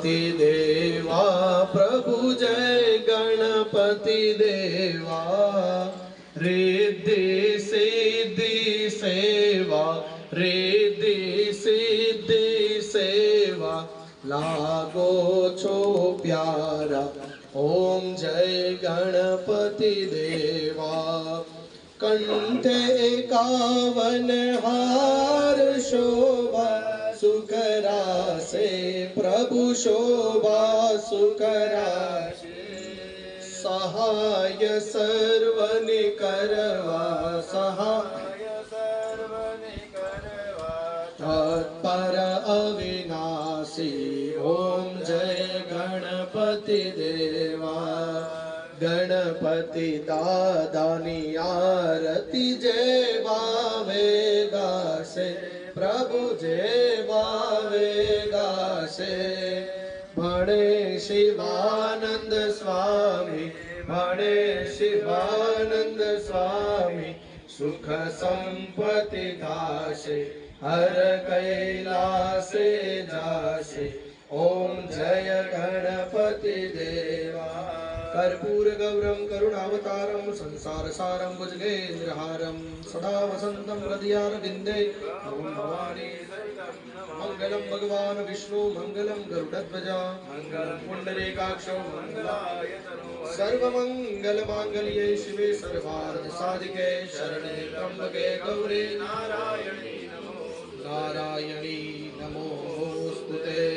गणपति देवा प्रभु जय गणपति देवा रिद्धि सिद्धि सेवा रिद्धि सिद्धि सेवा लागो छो प्यारा ओम जय गणपति देवा कंठे 51 हार शोभा सुखरासे प्रभु शोभा सुखरासे सहाय सर्वनि करवा सहाय सर्वनि करवा तत्पर अविनाशी ओम जय गणपति देवा गणपति दादानी आरती जय बावे गासे प्रभु जय बावे गासे भणे शिवानंद स्वामी भणे शिवानंद स्वामी सुख संपत्ति दासे हर कैलासे जासे ओम जय गणपति देवा कर्पूर गौरम करुणावतारम संसार सारम भुजगेन्द्रहारम सदा वसंतम हृदयारविंदे ओम भवानी मंगलम भगवान विष्णु मंगलम गरुड़ध्वजा मंगलम पुंडरीकाक्षो मंगलाय सर्वमंगल मांगल्ये शिवे सर्वार्थ साधिके शरणे त्र्यंबके गौरी नारायणी नमोस्तुते।